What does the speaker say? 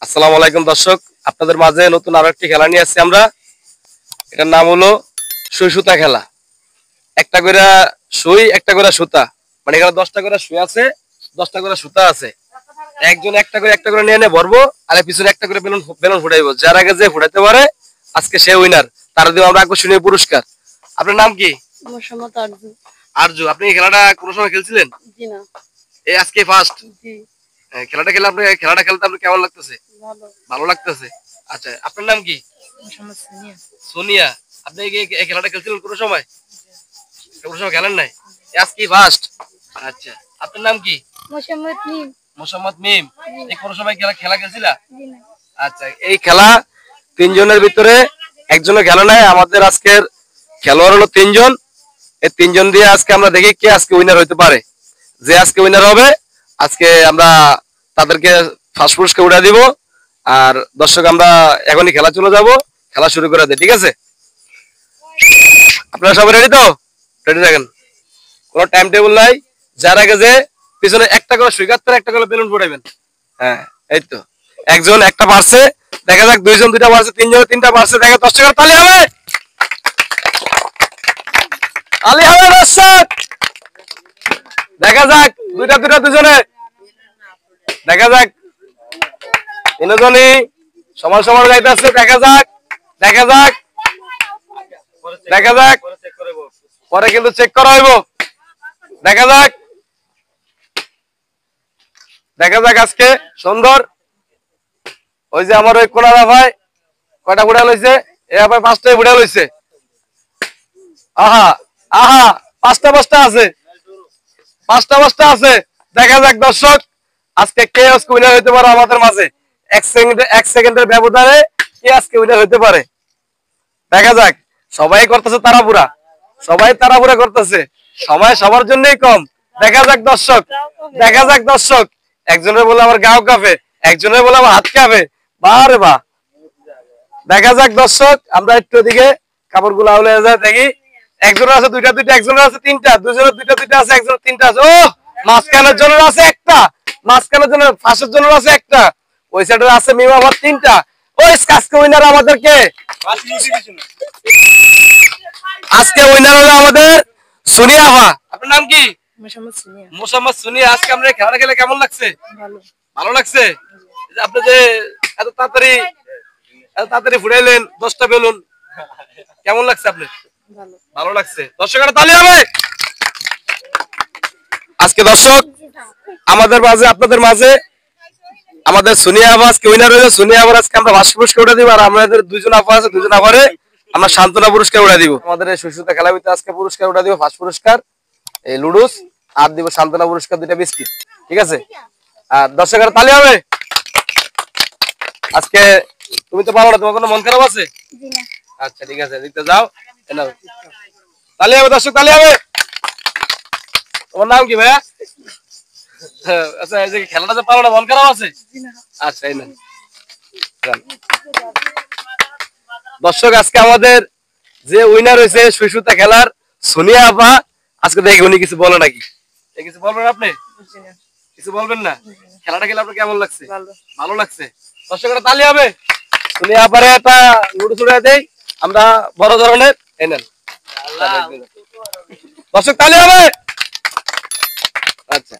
আসসালামু আলাইকুম দর্শক, আপনাদের মাঝে নতুন আরো একটি খেলা নিয়ে আসছি আমরা। এটার নাম হলো সুই সুতা খেলা। একটা করে সুই, একটা করে সুতা, মানে এখানে 10টা করে সুই আছে, 10টা করে সুতা আছে। একজন একটা করে নিয়ে নিয়ে ভরবো, আর পিছনে একটা করে বেলুন বেলুন ফুটাইবো। যার আগে যে ফুটাইতে পারে আজকে সে উইনার। তার দিব আমরা আকর্ষণীয় পুরস্কার। আপনার নাম কি? মোসাম্মদ আরজু। আরজু। আপনি এই খেলাটা কোনো সময় খেলছিলেন? জি না। এই আজকে ফার্স্ট? জি। খেলাটা খেলে আপনি খেলাটা খেলতে আপনার কেমন লাগতেছে? ভালো। ভালো লাগতেছে। আচ্ছা, আপনার নাম কি? মোসাম্মদ সোনিয়া। সোনিয়া। আপনি এই খেলাটা খেলছিলেন কোনো সময়? কোনো সময় খেলেন নাই, আজকে ফার্স্ট? আচ্ছা, আপনার নাম কি? মোসাম্মদ মিম। মোসাম্মদ মিম। এই কোনো সময় খেলা খেলছিলা? জি না। আচ্ছা, এই খেলা তিনজনের ভিতরে একজনের খেলা নাই। আমাদের আজকের খেলোয়াড় হলো তিনজন। এই তিনজন দিয়ে আজকে আমরা দেখি কে আজকে উইনার হইতে পারে। যে আজকে উইনার হবে আজকে আমরা তাদেরকে ফার্স্ট পুরস্কার উঠে দিব। আর দর্শক, আমরা এখনই খেলা চলে যাব, খেলা শুরু করে দেয়, ঠিক আছে? আপনারা সবাই রেডি তো? রেডি থাকেন, কোনো টাইম টেবিল নাই। যার আগে যে পিছনে একটা করে সুই কাটতে, একটা করে বেলুন ফুটাইবেন। হ্যাঁ, এই তো একজন একটা পারছে, দেখা যাক দুইজন দুইটা পারছে, তিনজন তিনটা পারছে, দেখা 10 টাকার তালি হবে, তালি হবে দর্শক। দেখা যাক দুইটা দুজনে, দেখা যাক তিনজনই সমান সমান যাইতেছে। দেখা যাক দেখা যাক দেখা যাক, পরে কিন্তু চেক করা হইব। দেখা যাক দেখা যাক আজকে সুন্দর। ওই যে আমার ওই কোনা ভাই কয়টা ফুটা লইছে? এ ভাই 5টাই ফুটা লইছে। আহা আহা, 5টা আছে, 5টা আছে। দেখা যাক দর্শক, আজকে কে আজকে উইনার হইতে পারে আমাদের মাঝে। 1 সেকেন্ডের ব্যবধানে কে আজকে উইনার হইতে পারে দেখা যাক। সবাই করতেছে তাড়াহুড়া, সবাই তাড়াহুড়া করতেছে, সময় সবার জন্যই কম। দেখা যাক দর্শক, দেখা যাক দর্শক। একজনের বলে আমার গাও কাঁপে, একজনের বলে আমার হাত কাঁপে। বারে বাহ, দেখা যাক দর্শক। আমরা একটু এদিকে কাপড় গুলা হলে যায় দেখি। একজনের আছে দুইটা, একজনের আছে তিনটা, দুজনের দুইটা আছে, একজনের তিনটা আছে। ও, মাঝখানের জনের আছে একটা, মাঝখানের জনের ফাঁসের জনের আছে একটা, ওই সাইডের আছে মিম আবার 3টা। ওই আজকে উইনার আমাদেরকে, আজকে উইনার হলো আমাদের সোনিয়া আপা। আপনার নাম কি? মোসাম্মদ সোনিয়া। মোসাম্মদ সোনিয়া। আজকে আমরা খেলা খেলে কেমন লাগছে? ভালো। ভালো লাগছে। আপনি যে এত তাড়াতাড়ি ফুটাইলেন 10টা বেলুন, কেমন লাগছে আপনার? ভালো। ভালো লাগছে। দর্শকেরা তালি হবে। আজকে দর্শক আমাদের মাঝে, আপনাদের মাঝে আমাদের সোনিয়া আপা আজকে উইনার হয়েছে। সোনিয়া আবার আজকে আমরা ফার্স্ট পুরস্কার উঠে দিব। আর আমাদের দুজন আপা আছে, দুজন আপারে আমরা সান্ত্বনা পুরস্কার উঠে দিব। আমাদের এই সুইসুতা খেলা ভিতরে আজকে পুরস্কার উঠে দিব। ফার্স্ট পুরস্কার এই লুডুস, আর দিব সান্ত্বনা পুরস্কার 2টা বিস্কিট, ঠিক আছে? আর দর্শকেরা তালি হবে। আজকে তুমি তো পারো না, তোমার কোনো মন খারাপ আছে? জি না। আচ্ছা, ঠিক আছে, দিতে যাও। তালি হবে দর্শক, তালি হবে। তোমার নাম কি ভাইয়া? আচ্ছা, এই যে খেলাটা যে পারো না, মন খারাপ আছে? আচ্ছা, এই না দর্শক, আজকে আমাদের যে উইনার হয়েছে সুইসুতা খেলার সোনিয়া আপা, আজকে দেখি উনি কিছু বলে নাকি। কিছু বলবেন আপনি? কিছু বলবেন না? খেলাটা খেলে আপনার কেমন লাগছে? ভালো লাগছে। দর্শকেরা তালি হবে। সোনিয়া আপারে একটা লুডু ছুড়ে দেই আমরা বড় ধরনের। এই নেন দর্শক, তালি হবে। আচ্ছা।